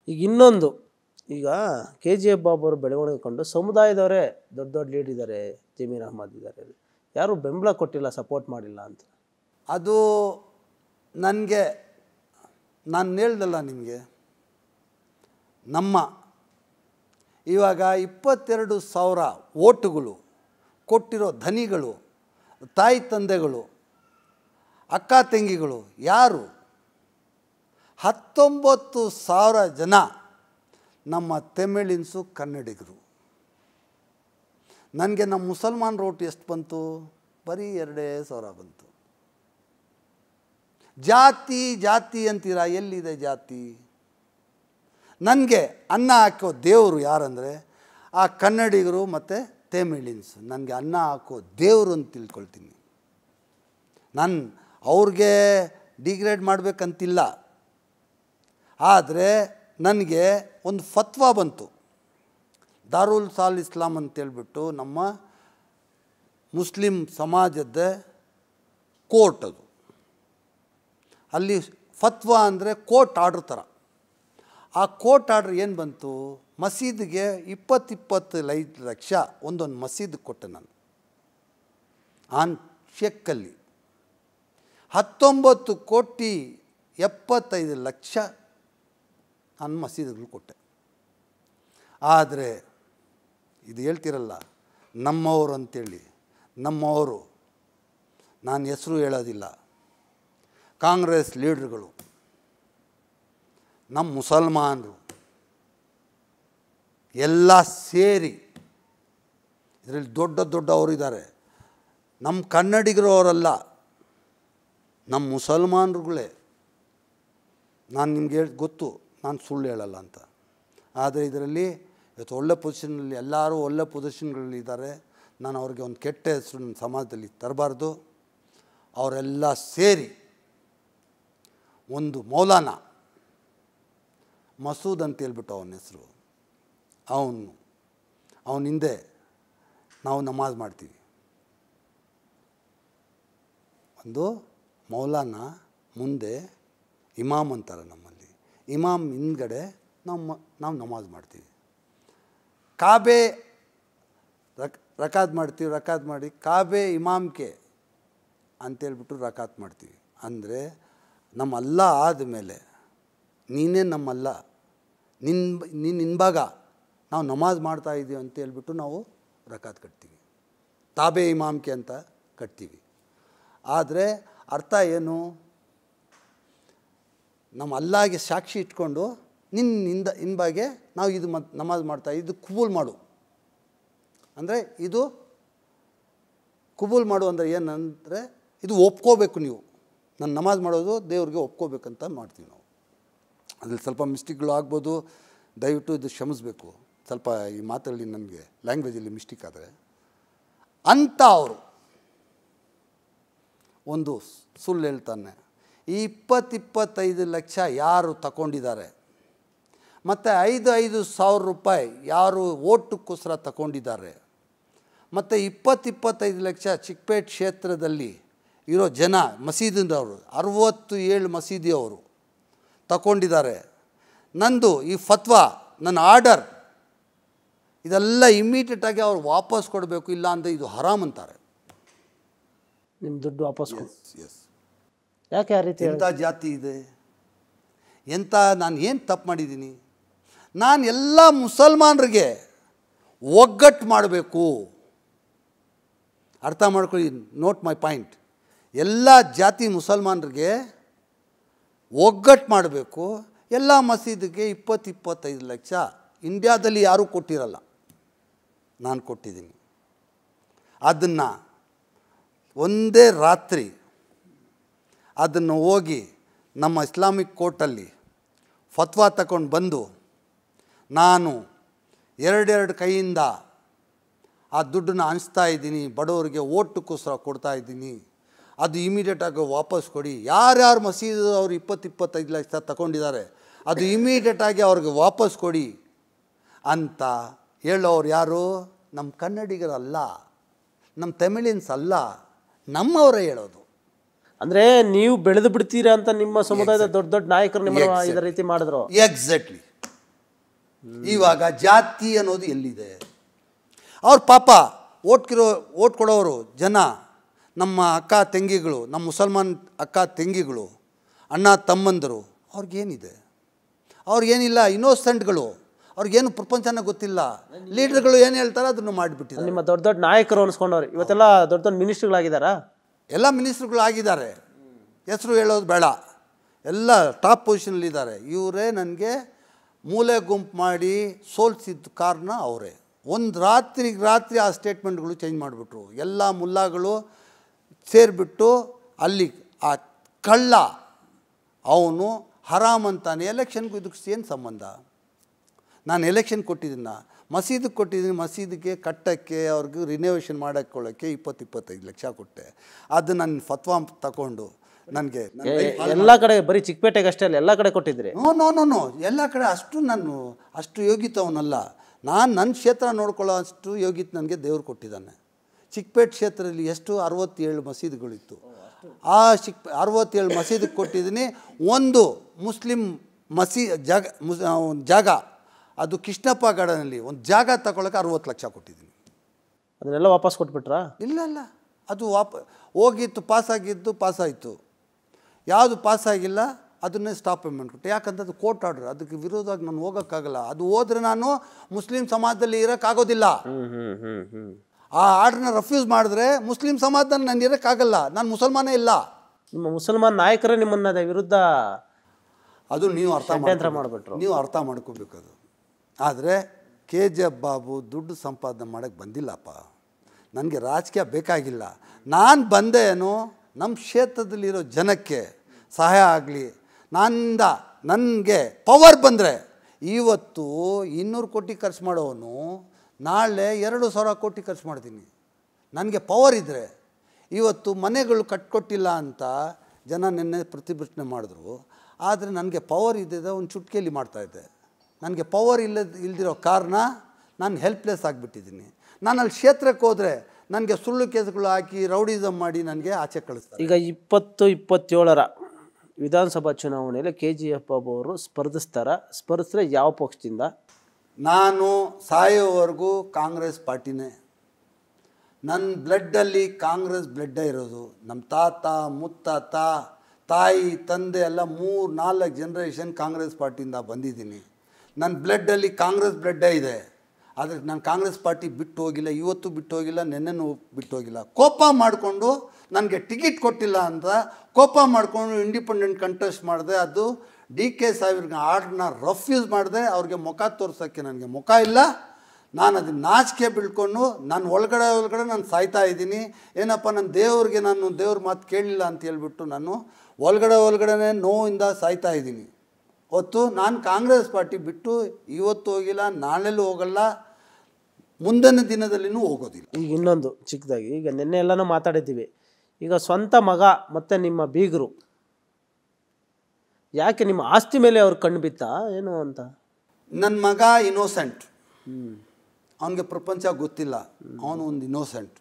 ಈಗ ಇನ್ನೊಂದು, ಈಗ KGF ಬಾಬು ಅವರು ಬೆಳವಣಿಗೆ ಕೊಂಡು ಸಮುದಾಯದವರೇ ದೊಡ್ಡ ದೊಡ್ಡ ಲೀಡ್ ಇದ್ದಾರೆ, ಜಮೀರ್ ಅಹ್ಮದ್ ಇದ್ದಾರೆ, ಯಾರು ಬೆಂಬಲ ಕೊಟ್ಟಿಲ್ಲ, ಸಪೋರ್ಟ್ ಮಾಡಿಲ್ಲ ಅಂತ. ಅದು ನನಗೆ ನಾನು ಹೇಳ್ದಲ್ಲ ನಿಮಗೆ, ನಮ್ಮ ಇವಾಗ 22,000 ಓಟುಗಳು ಕೊಟ್ಟಿರೋ ಧನಿಗಳು, ತಾಯಿ ತಂದೆಗಳು, ಅಕ್ಕ ತಂಗಿಗಳು ಯಾರು? 19,000 ಜನ ನಮ್ಮ ತಮಿಳಿನ್ಸು, ಕನ್ನಡಿಗರು. ನನಗೆ ನಮ್ಮ ಮುಸಲ್ಮಾನ್ ಓಟು ಎಷ್ಟು ಬಂತು? ಬರೀ 2,000 ಬಂತು. ಜಾತಿ ಜಾತಿ ಅಂತೀರಾ, ಎಲ್ಲಿದೆ ಜಾತಿ? ನನಗೆ ಅನ್ನ ಹಾಕೋ ದೇವರು ಯಾರಂದರೆ ಆ ಕನ್ನಡಿಗರು ಮತ್ತು ತಮಿಳಿನ್ಸ್. ನನಗೆ ಅನ್ನ ಹಾಕೋ ದೇವರು ಅಂತ ತಿಳ್ಕೊಳ್ತೀನಿ. ನಾನು ಅವ್ರಿಗೆ ಡಿಗ್ರೇಡ್ ಮಾಡಬೇಕಂತಿಲ್ಲ. ಆದರೆ ನನಗೆ ಒಂದು ಫತ್ವಾ ಬಂತು, ದಾರುಲ್ ಸಾಲ್ ಇಸ್ಲಾಂ ಅಂತೇಳ್ಬಿಟ್ಟು ನಮ್ಮ ಮುಸ್ಲಿಂ ಸಮಾಜದ ಕೋರ್ಟ್. ಅದು ಅಲ್ಲಿ ಫತ್ವಾ ಅಂದರೆ ಕೋರ್ಟ್ ಆರ್ಡ್ರ್ ಥರ. ಆ ಕೋರ್ಟ್ ಆರ್ಡ್ರ್ ಏನು ಬಂತು, ಮಸೀದಿಗೆ 25 ಲಕ್ಷ ಒಂದೊಂದು ಮಸೀದಿಗೆ ಕೊಟ್ಟೆ ನಾನು. ಆನ್ ಚೆಕ್ಕಲ್ಲಿ 19,75,00,000 ನಾನು ಮಸೀದಿಗಳು ಕೊಟ್ಟೆ. ಆದರೆ ಇದು ಹೇಳ್ತಿರಲ್ಲ ನಮ್ಮವರು ಅಂತೇಳಿ, ನಮ್ಮವರು ನಾನು ಹೆಸರು ಹೇಳೋದಿಲ್ಲ, ಕಾಂಗ್ರೆಸ್ ಲೀಡ್ರುಗಳು, ನಮ್ಮ ಮುಸಲ್ಮಾನರು ಎಲ್ಲ ಸೇರಿ ಇದರಲ್ಲಿ ದೊಡ್ಡ ದೊಡ್ಡವರಿದ್ದಾರೆ. ನಮ್ಮ ಕನ್ನಡಿಗರು ಅವರಲ್ಲ, ನಮ್ಮ ಮುಸಲ್ಮಾನರುಗಳೇ. ನಾನು ನಿಮಗೆ ಗೊತ್ತು, ನಾನು ಸುಳ್ಳು ಹೇಳಲ್ಲ ಅಂತ. ಆದರೆ ಇದರಲ್ಲಿ ಇವತ್ತು ಒಳ್ಳೆ ಪೊಸಿಷನಲ್ಲಿ ಎಲ್ಲರೂ ಒಳ್ಳೆ ಪೊಸಿಷನ್ಗಳಿದ್ದಾರೆ. ನಾನು ಅವ್ರಿಗೆ ಒಂದು ಕೆಟ್ಟ ಹೆಸರು ನನ್ನ ಸಮಾಜದಲ್ಲಿ ತರಬಾರ್ದು. ಅವರೆಲ್ಲ ಸೇರಿ ಒಂದು ಮೌಲಾನ ಮಸೂದ್ ಅಂತ ಹೇಳ್ಬಿಟ್ಟು ಅವನ ಹೆಸರು, ಅವನ ಹಿಂದೆ ನಾವು ನಮಾಜ್ ಮಾಡ್ತೀವಿ. ಒಂದು ಮೌಲಾನ ಮುಂದೆ ಇಮಾಮ್ ಅಂತಾರೆ ನಮ್ಮಲ್ಲಿ, ಇಮಾಮ್ ಹಿಂದ್ಗಡೆ ನಾವು ನಮಾಜ್ ಮಾಡ್ತೀವಿ. ಕಾಬೆ ರಕಾತ್ ಮಾಡ್ತೀವಿ, ರಕಾತ್ ಮಾಡಿ ಕಾಬೆ ಇಮಾಮ್ಗೆ ಅಂತೇಳ್ಬಿಟ್ಟು ರಕಾತ್ ಮಾಡ್ತೀವಿ. ಅಂದರೆ ನಮ್ಮ ಅಲ್ಲ ಆದಮೇಲೆ ನೀನೇ ನಮ್ಮಲ್ಲ, ನಿನ್ನ ಹಿಂಭಾಗ ನಾವು ನಮಾಜ್ ಮಾಡ್ತಾಯಿದ್ದೀವಿ ಅಂತ ಹೇಳ್ಬಿಟ್ಟು ನಾವು ರಕಾತ್ ಕಟ್ತೀವಿ, ತಾಬೆ ಇಮಾಮ್ಗೆ ಅಂತ ಕಟ್ತೀವಿ. ಆದರೆ ಅರ್ಥ ಏನು? ನಮ್ಮ ಅಲ್ಲಾಗೆ ಸಾಕ್ಷಿ ಇಟ್ಕೊಂಡು ನಿನ್ನ ಹಿಂಬಾಗೆ ನಾವು ಇದು ನಮಾಜ್ ಮಾಡ್ತಾಯಿದ್ದು, ಇದು ಕುಬೂಲ್ ಮಾಡು ಅಂದರೆ, ಇದು ಕುಬೂಲ್ ಮಾಡು ಅಂದರೆ ಏನಂದರೆ ಇದು ಒಪ್ಕೋಬೇಕು. ನೀವು ನಾನು ನಮಾಜ್ ಮಾಡೋದು ದೇವ್ರಿಗೆ ಒಪ್ಕೋಬೇಕಂತ ಮಾಡ್ತೀವಿ ನಾವು. ಅದ್ರಲ್ಲಿ ಸ್ವಲ್ಪ ಮಿಸ್ಟೇಕ್ಗಳು ಆಗ್ಬೋದು, ದಯವಿಟ್ಟು ಇದು ಕ್ಷಮಿಸಬೇಕು. ಸ್ವಲ್ಪ ಈ ಮಾತಲ್ಲಿ ನನಗೆ ಲ್ಯಾಂಗ್ವೇಜಲ್ಲಿ ಮಿಸ್ಟೇಕ್ ಆದರೆ ಅಂತ ಅವರು ಒಂದು ಸುಳ್ಳು ಹೇಳ್ತಾನೆ. ಈ 20-25 ಲಕ್ಷ ಯಾರು ತಗೊಂಡಿದ್ದಾರೆ, ಮತ್ತು 5,000 ರೂಪಾಯಿ ಯಾರು ಓಟಕ್ಕೋಸ್ಕರ ತಗೊಂಡಿದ್ದಾರೆ, ಮತ್ತು 20-25 ಲಕ್ಷ ಚಿಕ್ಕಪೇಟೆ ಕ್ಷೇತ್ರದಲ್ಲಿ ಇರೋ ಜನ ಮಸೀದಿದವರು 67 ಮಸೀದಿಯವರು ತಗೊಂಡಿದ್ದಾರೆ. ನಂದು ಈ ಫತ್ವಾ, ನನ್ನ ಆರ್ಡರ್ ಇದೆಲ್ಲ ಇಮ್ಮಿಡಿಯೇಟಾಗಿ ಅವ್ರು ವಾಪಸ್ ಕೊಡಬೇಕು, ಇಲ್ಲ ಅಂದರೆ ಇದು ಹರಾಮ್ ಅಂತಾರೆ. ನಿಮ್ಮ ದುಡ್ಡು ವಾಪಸ್ ಕೊಡಿ. ಎಸ್. ಯಾಕೆ ಆ ರೀತಿ? ಎಂಥ ಜಾತಿ ಇದೆ, ಎಂಥ ನಾನು ಏನು ತಪ್ಪು ಮಾಡಿದ್ದೀನಿ? ನಾನು ಎಲ್ಲ ಮುಸಲ್ಮಾನರಿಗೆ ಒಗ್ಗಟ್ಟು ಮಾಡಬೇಕು. ಅರ್ಥ ಮಾಡ್ಕೊಳ್ಳಿ, ನೋಟ್ ಮೈ ಪಾಯಿಂಟ್. ಎಲ್ಲ ಜಾತಿ ಮುಸಲ್ಮಾನರಿಗೆ ಒಗ್ಗಟ್ಟು ಮಾಡಬೇಕು. ಎಲ್ಲ ಮಸೀದಿಗೆ 20-25 ಲಕ್ಷ ಇಂಡಿಯಾದಲ್ಲಿ ಯಾರೂ ಕೊಟ್ಟಿರಲ್ಲ, ನಾನು ಕೊಟ್ಟಿದ್ದೀನಿ. ಅದನ್ನು ಒಂದೇ ರಾತ್ರಿ ಅದನ್ನು ಹೋಗಿ ನಮ್ಮ ಇಸ್ಲಾಮಿಕ್ ಕೋರ್ಟಲ್ಲಿ ಫತ್ವಾ ತಗೊಂಡು ಬಂದು ನಾನು 2 ಕೈಯಿಂದ ಆ ದುಡ್ಡನ್ನು ಹಂಚ್ತಾ ಇದ್ದೀನಿ, ಬಡವರಿಗೆ ಓಟಕ್ಕೋಸ್ಕರ ಕೊಡ್ತಾಯಿದ್ದೀನಿ, ಅದು ಇಮಿಡಿಯೇಟಾಗಿ ವಾಪಸ್ ಕೊಡಿ. ಯಾರ್ಯಾರು ಮಸೀದಿ ಅವರು 20-25 ಲಕ್ಷ ತಗೊಂಡಿದ್ದಾರೆ ಅದು ಇಮಿಡಿಯೇಟಾಗಿ ಅವ್ರಿಗೆ ವಾಪಸ್ ಕೊಡಿ ಅಂತ ಹೇಳೋರು ಯಾರು? ನಮ್ಮ ಕನ್ನಡಿಗರಲ್ಲ, ನಮ್ಮ ತಮಿಳಿನ್ಸ್ ಅಲ್ಲ, ನಮ್ಮವರೇ ಹೇಳೋದು. ಅಂದರೆ ನೀವು ಬೆಳೆದು ಬಿಡ್ತೀರಾ ಅಂತ ನಿಮ್ಮ ಸಮುದಾಯದ ದೊಡ್ಡ ದೊಡ್ಡ ನಾಯಕರು ನಿಮ್ಮ ಇದೇ ರೀತಿ ಮಾಡಿದ್ರು. ಎಕ್ಸಾಕ್ಟ್ಲಿ. ಇವಾಗ ಜಾತಿ ಅನ್ನೋದು ಎಲ್ಲಿದೆ? ಅವ್ರ ಪಾಪ ಓಟ್ ಕೊಡೋರು ಜನ ನಮ್ಮ ಅಕ್ಕ ತಂಗಿಗಳು, ನಮ್ಮ ಮುಸಲ್ಮಾನ್ ಅಕ್ಕ ತಂಗಿಗಳು, ಅಣ್ಣ ತಮ್ಮಂದರು, ಅವ್ರಿಗೇನಿದೆ? ಅವ್ರಿಗೇನಿಲ್ಲ, ಇನ್ನೋಸೆಂಟ್ಗಳು, ಅವ್ರಿಗೇನು ಪ್ರಪಂಚನ ಗೊತ್ತಿಲ್ಲ. ಲೀಡರ್ಗಳು ಏನು ಹೇಳ್ತಾರೆ ಅದನ್ನು ಮಾಡಿಬಿಟ್ಟಿದ್ದಾರೆ. ನಿಮ್ಮ ದೊಡ್ಡ ದೊಡ್ಡ ನಾಯಕರು ಅನ್ಸ್ಕೊಂಡವ್ರು ಇವತ್ತೆಲ್ಲ ದೊಡ್ಡ ದೊಡ್ಡ ಮಿನಿಸ್ಟ್ರುಗಳಾಗಿದ್ದಾರಾ? ಎಲ್ಲ ಮಿನಿಸ್ಟ್ರುಗಳಾಗಿದ್ದಾರೆ, ಹೆಸರು ಹೇಳೋದು ಬೇಡ, ಎಲ್ಲ ಟಾಪ್ ಪೊಸಿಷನಲ್ಲಿದ್ದಾರೆ. ಇವರೇ ನನಗೆ ಮೂಲೆ ಗುಂಪು ಮಾಡಿ ಸೋಲ್ಸಿದ ಕಾರಣ ಅವರೇ. ಒಂದು ರಾತ್ರಿ ಆ ಸ್ಟೇಟ್ಮೆಂಟ್ಗಳು ಚೇಂಜ್ ಮಾಡಿಬಿಟ್ರು. ಎಲ್ಲ ಮುಲ್ಲಾಗಳು ಸೇರಿಬಿಟ್ಟು ಅಲ್ಲಿ ಆ ಕಳ್ಳ ಅವನು ಹರಾಮ್ ಅಂತಾನೆ. ಎಲೆಕ್ಷನ್ಗೂ ಇದಕ್ಕೆ ಏನು ಸಂಬಂಧ? ನಾನು ಎಲೆಕ್ಷನ್ ಕೊಟ್ಟಿದ್ದೀನ, ಮಸೀದಿಗೆ ಕೊಟ್ಟಿದ್ದೀನಿ, ಮಸೀದಿಗೆ ಕಟ್ಟೋಕ್ಕೆ ಅವ್ರಿಗೆ ರಿನೋವೇಷನ್ ಮಾಡೋಕ್ಕೊಳ್ಳೋಕ್ಕೆ 20-25 ಲಕ್ಷ ಕೊಟ್ಟೆ. ಅದು ನನ್ನ ಫತ್ವಾ ತಗೊಂಡು ನನಗೆ ಎಲ್ಲ ಕಡೆ ಬರೀ ಚಿಕ್ಕಪೇಟೆಗೆ ಅಷ್ಟೇ ಅಲ್ಲ, ಎಲ್ಲ ಕಡೆ ಕೊಟ್ಟಿದ್ರಿ? ನೋ ಎಲ್ಲ ಕಡೆ ಅಷ್ಟು ಯೋಗ್ಯತವನಲ್ಲ ನಾನು. ನನ್ನ ಕ್ಷೇತ್ರ ನೋಡ್ಕೊಳ್ಳೋ ಅಷ್ಟು ಯೋಗ್ಯತೆ ನನಗೆ ದೇವ್ರು ಕೊಟ್ಟಿದ್ದಾನೆ. ಚಿಕ್ಕಪೇಟೆ ಕ್ಷೇತ್ರದಲ್ಲಿ ಎಷ್ಟು 67 ಮಸೀದಿಗಳಿತ್ತು. ಆ 67 ಮಸೀದಿಗೆ ಕೊಟ್ಟಿದ್ದೀನಿ. ಒಂದು ಮುಸ್ಲಿಂ ಜಾಗ ಅದು ಕೃಷ್ಣಪ್ಪ ಗಾರ್ಡನಲ್ಲಿ ಒಂದು ಜಾಗ ತಗೊಳ್ಳೋಕೆ 60 ಲಕ್ಷ ಕೊಟ್ಟಿದ್ದೀನಿ. ಅದನ್ನೆಲ್ಲ ವಾಪಸ್ ಕೊಟ್ಬಿಟ್ರಾ? ಇಲ್ಲ, ಅದು ಹೋಗಿತ್ತು, ಪಾಸಾಯಿತು. ಯಾವುದು ಪಾಸಾಗಿಲ್ಲ ಅದನ್ನೇ ಸ್ಟಾಪ್ ಪೇಮೆಂಟ್ ಕೊಟ್ಟು. ಯಾಕಂದ್ರೆ ಅದು ಕೋರ್ಟ್ ಆರ್ಡರ್, ಅದಕ್ಕೆ ವಿರೋಧವಾಗಿ ನಾನು ಹೋಗೋಕ್ಕಾಗಲ್ಲ. ಅದು ಹೋದರೆ ನಾನು ಮುಸ್ಲಿಂ ಸಮಾಜದಲ್ಲಿ ಇರೋಕ್ಕಾಗೋದಿಲ್ಲ. ಆ ಆರ್ಡ್ರನ್ನ ರೆಫ್ಯೂಸ್ ಮಾಡಿದ್ರೆ ಮುಸ್ಲಿಂ ಸಮಾಜದಲ್ಲಿ ನಾನು ಇರೋಕ್ಕಾಗಲ್ಲ, ನಾನು ಮುಸಲ್ಮಾನೇ ಇಲ್ಲ. ನಿಮ್ಮ ಮುಸಲ್ಮಾನ್ ನಾಯಕರೇ ನಿಮ್ಮನ್ನ ವಿರುದ್ಧ ಅದು ನೀವು ಮಾಡಿಬಿಟ್ರು. ನೀವು ಅರ್ಥ ಮಾಡ್ಕೋಬೇಕು ಅದು. ಆದರೆ KGF ಬಾಬು ದುಡ್ಡು ಸಂಪಾದನೆ ಮಾಡೋಕ್ಕೆ ಬಂದಿಲ್ಲಪ್ಪ. ನನಗೆ ರಾಜಕೀಯ ಬೇಕಾಗಿಲ್ಲ. ನಾನು ಬಂದೆ ಏನು, ನಮ್ಮ ಕ್ಷೇತ್ರದಲ್ಲಿರೋ ಜನಕ್ಕೆ ಸಹಾಯ ಆಗಲಿ, ನನಗೆ ಪವರ್ ಬಂದರೆ ಇವತ್ತು 200 ಕೋಟಿ ಖರ್ಚು ಮಾಡೋವನು ನಾಳೆ 2,000 ಕೋಟಿ ಖರ್ಚು ಮಾಡ್ತೀನಿ. ನನಗೆ ಪವರ್ ಇದ್ದರೆ ಇವತ್ತು ಮನೆಗಳು ಕಟ್ಕೊಟ್ಟಿಲ್ಲ ಅಂತ ಜನ ನಿನ್ನೆ ಪ್ರತಿಭಟನೆ ಮಾಡಿದ್ರು. ಆದರೆ ನನಗೆ ಪವರ್ ಇದ್ದಿದ್ದೆ ಒಂದು ಚುಟ್ಕಿಯಲ್ಲಿ ಮಾಡ್ತಾಯಿದ್ದೆ. ನನಗೆ ಪವರ್ ಇಲ್ದಿರೋ ಕಾರಣ ನಾನು ಹೆಲ್ಪ್ಲೆಸ್ ಆಗಿಬಿಟ್ಟಿದ್ದೀನಿ. ನಾನು ಅಲ್ಲಿ ಕ್ಷೇತ್ರಕ್ಕೆ ಹೋದರೆ ನನಗೆ ಸುಳ್ಳು ಕೇಸುಗಳು ಹಾಕಿ ರೌಡಿಸಮ್ ಮಾಡಿ ನನಗೆ ಆಚೆ ಕಳಿಸ್ತಾರೆ. ಈಗ 2027ರ ವಿಧಾನಸಭಾ ಚುನಾವಣೆಯಲ್ಲಿ KGF ಬಾಬು ಅವರು ಸ್ಪರ್ಧಿಸಿದ್ರೆ ಯಾವ ಪಕ್ಷದಿಂದ? ನಾನು ಸಾಯೋವರೆಗೂ ಕಾಂಗ್ರೆಸ್ ಪಾರ್ಟಿನೇ. ನನ್ನ ಬ್ಲಡ್ಡಲ್ಲಿ ಕಾಂಗ್ರೆಸ್ ಬ್ಲಡ್ಡೇ ಇರೋದು. ನಮ್ಮ ತಾತ ಮುತ್ತಾತ ತಾಯಿ ತಂದೆ ಎಲ್ಲ 3-4 ಜನ್ರೇಷನ್ ಕಾಂಗ್ರೆಸ್ ಪಾರ್ಟಿಯಿಂದ ಬಂದಿದ್ದೀನಿ. ನನ್ನ ಬ್ಲಡ್ಡಲ್ಲಿ ಕಾಂಗ್ರೆಸ್ ಬ್ಲಡ್ಡೇ ಇದೆ. ಆದರೆ ನಾನು ಕಾಂಗ್ರೆಸ್ ಪಾರ್ಟಿ ಬಿಟ್ಟು ಹೋಗಿಲ್ಲ, ಇವತ್ತು ಬಿಟ್ಟು ಹೋಗಿಲ್ಲ, ನೆನ್ನೆನೂ ಬಿಟ್ಟು ಹೋಗಿಲ್ಲ. ಕೋಪ ಮಾಡಿಕೊಂಡು ನನಗೆ ಟಿಕೆಟ್ ಕೊಟ್ಟಿಲ್ಲ ಅಂತ ಕೋಪ ಮಾಡಿಕೊಂಡು ಇಂಡಿಪೆಂಡೆಂಟ್ ಕಂಟೆಸ್ಟ್ ಮಾಡಿದೆ. ಅದು DK ಸಾಹೇಬ್ರಿಗೆ ಆರ್ಡ್ರನ್ನ ರೆಫ್ಯೂಸ್ ಮಾಡಿದೆ. ಅವ್ರಿಗೆ ಮುಖ ತೋರ್ಸೋಕ್ಕೆ ನನಗೆ ಮುಖ ಇಲ್ಲ. ನಾನು ಅದನ್ನ ನಾಚಿಕೆ ಬೀಳ್ಕೊಂಡು ನಾನು ಒಳಗಡೆ ನಾನು ಸಾಯ್ತಾ ಇದ್ದೀನಿ. ಏನಪ್ಪ, ನನ್ನ ದೇವ್ರ ಮಾತು ಕೇಳಲಿಲ್ಲ ಅಂತ ಹೇಳ್ಬಿಟ್ಟು ನಾನು ಒಳಗಡೆ ನೋವಿಂದ ಸಾಯ್ತಾ ಇದ್ದೀನಿ. ಹೊತ್ತು ನಾನು ಕಾಂಗ್ರೆಸ್ ಪಾರ್ಟಿ ಬಿಟ್ಟು ಇವತ್ತು ಹೋಗಿಲ್ಲ, ನಾಳೆಲ್ಲೂ ಹೋಗಲ್ಲ, ಮುಂದಿನ ದಿನದಲ್ಲಿನೂ ಹೋಗೋದಿಲ್ಲ. ಈಗ ಇನ್ನೊಂದು ಚಿಕ್ಕದಾಗಿ, ಈಗ ನಿನ್ನೆ ಎಲ್ಲನೂ ಮಾತಾಡಿದ್ದೀವಿ. ಈಗ ಸ್ವಂತ ಮಗ ಮತ್ತು ನಿಮ್ಮ ಬೀಗರು ಯಾಕೆ ನಿಮ್ಮ ಆಸ್ತಿ ಮೇಲೆ ಅವ್ರು ಕಣ್ಣು ಬಿತ್ತಾ ಏನು ಅಂತ? ನನ್ನ ಮಗ ಇನ್ನೋಸೆಂಟ್, ಅವನಿಗೆ ಪ್ರಪಂಚ ಗೊತ್ತಿಲ್ಲ. ಅವನು ಒಂದು ಇನ್ನೋಸೆಂಟ್.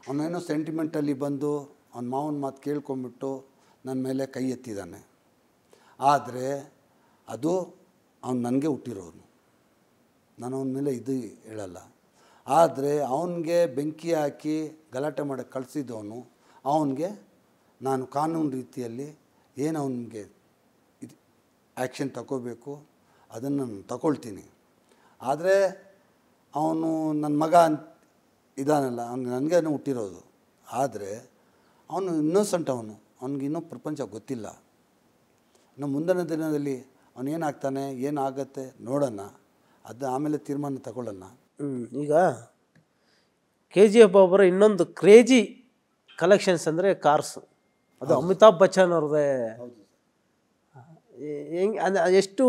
ಅವನೇನೋ ಸೆಂಟಿಮೆಂಟಲ್ಲಿ ಬಂದು ಅವನ ಮಾವನ ಮಾತು ಕೇಳ್ಕೊಂಬಿಟ್ಟು ನನ್ನ ಮೇಲೆ ಕೈ ಎತ್ತಿದ್ದಾನೆ. ಆದರೆ ಅದು ಅವನು ನನಗೆ ಹುಟ್ಟಿರೋನು, ನಾನು ಅವನ ಮೇಲೆ ಇದು ಹೇಳಲ್ಲ. ಆದರೆ ಅವನಿಗೆ ಬೆಂಕಿ ಹಾಕಿ ಗಲಾಟೆ ಮಾಡೋಕ್ಕೆ ಕಳಿಸಿದವನು, ಅವನಿಗೆ ನಾನು ಕಾನೂನು ರೀತಿಯಲ್ಲಿ ಏನು ಅವನಿಗೆ ಇದು ಆ್ಯಕ್ಷನ್ ತಗೋಬೇಕು ಅದನ್ನು ನಾನು ತಗೊಳ್ತೀನಿ. ಆದರೆ ಅವನು ನನ್ನ ಮಗ ಇದಾನಲ್ಲ, ಅವ್ನು ನನಗೇನು ಹುಟ್ಟಿರೋದು. ಆದರೆ ಅವನು ಇನ್ನೋಸೆಂಟ್, ಅವನಿಗೆ ಇನ್ನೂ ಪ್ರಪಂಚ ಗೊತ್ತಿಲ್ಲ. ಇನ್ನು ಮುಂದಿನ ದಿನದಲ್ಲಿ ಅವನೇನಾಗ್ತಾನೆ, ಏನಾಗತ್ತೆ ನೋಡೋಣ, ಅದು ಆಮೇಲೆ ತೀರ್ಮಾನ ತಗೊಳ್ಳೋಣ. ಈಗ KGF ಬಾಬುರ ಇನ್ನೊಂದು ಕ್ರೇಜಿ ಕಲೆಕ್ಷನ್ಸ್ ಅಂದರೆ ಕಾರ್ಸ್. ಅದು ಅಮಿತಾಬ್ ಬಚ್ಚನ್ ಅವ್ರದ್ದೇ. ಹೆಂಗೆ ಎಷ್ಟು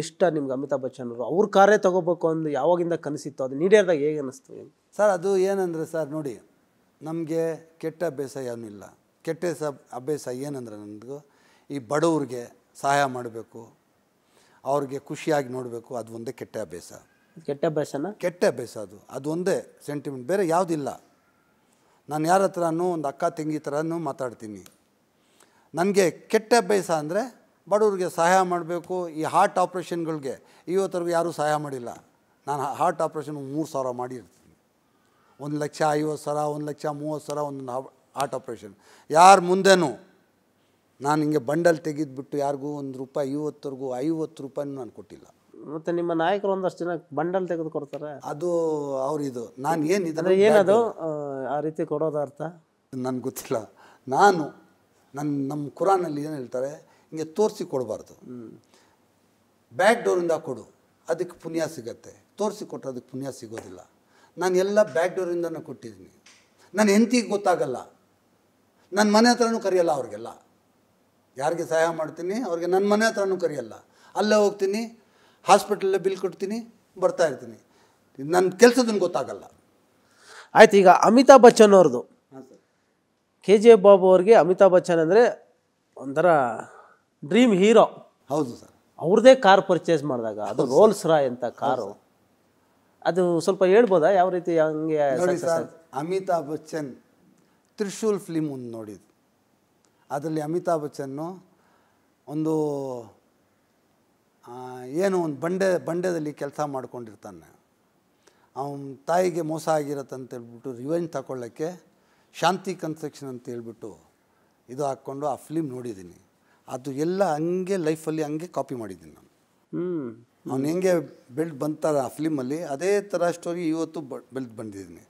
ಇಷ್ಟ ನಿಮ್ಗೆ ಅಮಿತಾಬ್ ಬಚ್ಚನ್ ಅವರು? ಅವ್ರ ಕಾರೇ ತೊಗೋಬೇಕು ಅಂದು ಯಾವಾಗಿಂದ ಕನಸಿತ್ತು? ಅದು ನೀಡಿದಾಗ ಹೇಗೆ ಅನ್ನಿಸ್ತು ಸರ್? ಅದು ಏನಂದರೆ ಸರ್ ನೋಡಿ, ನಮಗೆ ಕೆಟ್ಟ ಅಭ್ಯಾಸ ಏನೂ ಇಲ್ಲ. ಕೆಟ್ಟ ಅಭ್ಯಾಸ ಏನಂದ್ರೆ ನನಗೂ ಈ ಬಡವ್ರಿಗೆ ಸಹಾಯ ಮಾಡಬೇಕು, ಅವ್ರಿಗೆ ಖುಷಿಯಾಗಿ ನೋಡಬೇಕು, ಅದು ಒಂದೇ ಕೆಟ್ಟ ಅಭ್ಯಾಸ. ಕೆಟ್ಟ ಅಭ್ಯಾಸನ? ಕೆಟ್ಟ ಅಭ್ಯಾಸ ಅದು ಒಂದೇ ಸೆಂಟಿಮೆಂಟ್, ಬೇರೆ ಯಾವುದಿಲ್ಲ. ನಾನು ಯಾರ ಹತ್ರನೂ ಒಂದು ಅಕ್ಕ ತಂಗಿ ಥರನೂ ಮಾತಾಡ್ತೀನಿ. ನನಗೆ ಕೆಟ್ಟ ಅಭ್ಯಾಸ ಅಂದರೆ ಬಡವ್ರಿಗೆ ಸಹಾಯ ಮಾಡಬೇಕು. ಈ ಹಾರ್ಟ್ ಆಪ್ರೇಷನ್ಗಳಿಗೆ ಇವತ್ತರೆಗೂ ಯಾರೂ ಸಹಾಯ ಮಾಡಿಲ್ಲ. ನಾನು ಹಾರ್ಟ್ ಆಪ್ರೇಷನ್ 3,000 ಮಾಡಿರ್ತೀನಿ. 1,50,000, 1,30,000 ಒಂದು ಹಾರ್ಟ್ ಆಪ್ರೇಷನ್. ಯಾರ ಮುಂದೆನೂ ನಾನು ಹಿಂಗೆ ಬಂಡಲ್ ತೆಗೆದುಬಿಟ್ಟು ಯಾರಿಗೂ ₹1 ಇವತ್ತರೆಗೂ ₹50 ನಾನು ಕೊಟ್ಟಿಲ್ಲ. ಮತ್ತು ನಿಮ್ಮ ನಾಯಕರು ಒಂದಷ್ಟು ಜನ ಬಂಡಲ್ ತೆಗೆದು ಕೊಡ್ತಾರೆ. ಅದು ಅವ್ರಿದು. ನಾನು ಏನಿದೆ ಏನದು ಆ ರೀತಿ ಕೊಡೋದು ಅರ್ಥ ನನಗೆ ಗೊತ್ತಿಲ್ಲ. ನಮ್ಮ ಕುರಾನಲ್ಲಿ ಏನು ಹೇಳ್ತಾರೆ, ಹಿಂಗೆ ತೋರಿಸಿ ಕೊಡಬಾರ್ದು. ಬ್ಯಾಕ್ ಡೋರಿಂದ ಕೊಡು, ಅದಕ್ಕೆ ಪುಣ್ಯ ಸಿಗತ್ತೆ. ತೋರಿಸಿ ಕೊಟ್ಟರೆ ಅದಕ್ಕೆ ಪುಣ್ಯ ಸಿಗೋದಿಲ್ಲ. ನಾನು ಎಲ್ಲ ಬ್ಯಾಕ್ ಡೋರಿಂದನೇ ಕೊಟ್ಟಿದ್ದೀನಿ. ನನ್ನ ಹೆಂಡತಿಗೆ ಗೊತ್ತಾಗಲ್ಲ, ನನ್ನ ಮನೆ ಹತ್ರನೂ ಕರೆಯಲ್ಲ. ಅವ್ರಿಗೆಲ್ಲ ಯಾರಿಗೆ ಸಹಾಯ ಮಾಡ್ತೀನಿ ಅವ್ರಿಗೆ ನನ್ನ ಮನೆ ಹತ್ರನೂ ಕರೆಯಲ್ಲ. ಅಲ್ಲೇ ಹೋಗ್ತೀನಿ, ಹಾಸ್ಪಿಟಲಲ್ಲೇ ಬಿಲ್ ಕೊಡ್ತೀನಿ, ಬರ್ತಾ ಇರ್ತೀನಿ. ನನ್ನ ಕೆಲಸದನ್ನು ಗೊತ್ತಾಗಲ್ಲ. ಆಯ್ತು. ಈಗ ಅಮಿತಾಬ್ ಬಚ್ಚನ್ ಅವ್ರದ್ದು, KGF ಬಾಬು ಅವ್ರಿಗೆ ಅಮಿತಾಬ್ ಬಚ್ಚನ್ ಅಂದರೆ ಒಂಥರ ಡ್ರೀಮ್ ಹೀರೋ. ಹೌದು ಸರ್. ಅವ್ರದ್ದೇ ಕಾರ್ ಪರ್ಚೇಸ್ ಮಾಡಿದಾಗ ಅದು ರೋಲ್ಸ್ ರಾಯ್ ಅಂತ ಕಾರು, ಅದು ಸ್ವಲ್ಪ ಹೇಳ್ಬೋದಾ ಯಾವ ರೀತಿ ಹಂಗೆ? ನೋಡಿ ಸರ್, ಅಮಿತಾಬ್ ಬಚ್ಚನ್ ತ್ರಿಶೂಲ್ ಫಿಲ್ಮ್ ಒಂದು ನೋಡಿದ್ದು. ಅದರಲ್ಲಿ ಅಮಿತಾಬ್ ಬಚ್ಚನ್ನು ಒಂದು ಏನು ಒಂದು ಬಂಡೆದಲ್ಲಿ ಕೆಲಸ ಮಾಡ್ಕೊಂಡಿರ್ತಾನೆ. ಅವನ ತಾಯಿಗೆ ಮೋಸ ಆಗಿರತ್ತಂತೇಳ್ಬಿಟ್ಟು ರಿವೆಂಜ್ ತಗೊಳ್ಳೋಕ್ಕೆ ಶಾಂತಿ ಕನ್ಸ್ಟ್ರಕ್ಷನ್ ಅಂತ ಹೇಳ್ಬಿಟ್ಟು ಇದು ಹಾಕ್ಕೊಂಡು ಆ ಫಿಲ್ಮ್ ನೋಡಿದ್ದೀನಿ. ಅದು ಎಲ್ಲ ಹಂಗೆ ಲೈಫಲ್ಲಿ ಹಂಗೆ ಕಾಪಿ ಮಾಡಿದ್ದೀನಿ ನಾನು. ಅವ್ನು ಹೆಂಗೆ ಬೆಳೆದು ಬಂತಾರೆ ಆ ಫಿಲ್ಮಲ್ಲಿ, ಅದೇ ಥರ ಸ್ಟೋರಿ ಇವತ್ತು ಬೆಳೆದು ಬಂದಿದ್ದೀನಿ.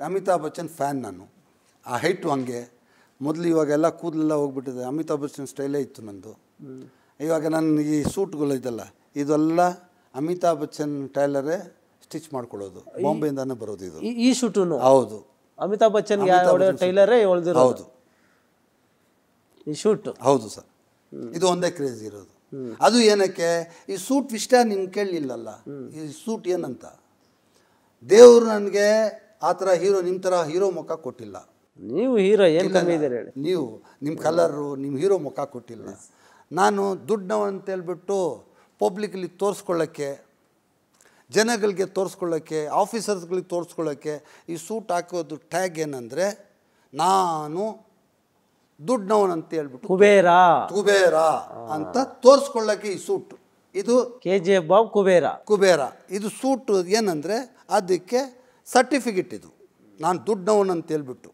ಅಮಿತಾಬ್ ಬಚ್ಚನ್ ಫ್ಯಾನ್ ನಾನು. ಆ ಹೈಟು ಹಂಗೆ. ಮೊದಲು ಇವಾಗೆಲ್ಲ ಕೂದಲೆಲ್ಲ ಹೋಗ್ಬಿಟ್ಟಿದೆ. ಅಮಿತಾಬ್ ಬಚ್ಚನ್ ಸ್ಟೈಲೇ ಇತ್ತು ನಂದು. ಇವಾಗ ನನ್ನ ಈ ಸೂಟ್ಗಳು ಇದೆಲ್ಲ ಇದೆಲ್ಲ ಅಮಿತಾಬ್ ಬಚ್ಚನ್ ಟೈಲರೇ ಸ್ಟಿಚ್ ಮಾಡ್ಕೊಳ್ಳೋದು, ಬಾಂಬೆಯಿಂದಾನೇ ಬರೋದು ಇದು. ಈ ಶೂಟು ಹೌದು, ಅಮಿತಾಬ್ ಬಚ್ಚನ್ ಟೈಲರೇ ಹೊಳ್ದಿರೋದು. ಹೌದು, ಈ ಶೂಟ್. ಹೌದು ಸರ್. ಇದು ಒಂದೇ ಕ್ರೇಜ್ ಇರೋದು. ಅದು ಏನಕ್ಕೆ ಈ ಸೂಟ್ ಇಷ್ಟ ನಿಮ್ಗೆ ಕೇಳಲಿಲ್ಲಲ್ಲ. ಈ ಸೂಟ್ ಏನಂತ ದೇವರು ನನಗೆ ಆ ಥರ ಹೀರೋ, ನಿಮ್ಮ ಥರ ಹೀರೋ ಮುಖ ಕೊಟ್ಟಿಲ್ಲ. ನೀವು ಹೀರೋ ಏನು ಕಮ್ಮಿ ಇದ್ದೀರಿ ಹೇಳಿ. ನೀವು ನಿಮ್ಮ ಕಲರು, ನಿಮ್ಮ ಹೀರೋ ಮುಖ ಕೊಟ್ಟಿಲ್ಲ. ನಾನು ದುಡ್ಡು ಅಂತೇಳ್ಬಿಟ್ಟು ಪಬ್ಲಿಕಲ್ಲಿ ತೋರಿಸ್ಕೊಳ್ಳೋಕ್ಕೆ, ಜನಗಳಿಗೆ ತೋರಿಸ್ಕೊಳ್ಳೋಕ್ಕೆ, ಆಫೀಸರ್ಸ್ಗಳಿಗೆ ತೋರಿಸ್ಕೊಳ್ಳೋಕ್ಕೆ ಈ ಸೂಟ್ ಹಾಕೋದು ಟ್ಯಾಗ್ ಏನಂದರೆ ನಾನು ದುಡ್ಡವನಂತ ಹೇಳ್ಬಿಟ್ಟು ಕುಬೇರ ಅಂತ ತೋರಿಸ್ಕೊಳ್ಳೋಕ್ಕೆ ಈ ಸೂಟ್. ಇದು KGF ಬಾಬು ಕುಬೇರ. ಇದು ಸೂಟ್ ಏನಂದರೆ ಅದಕ್ಕೆ ಸರ್ಟಿಫಿಕೇಟ್. ಇದು ನಾನು ದುಡ್ಡವನಂತ ಹೇಳ್ಬಿಟ್ಟು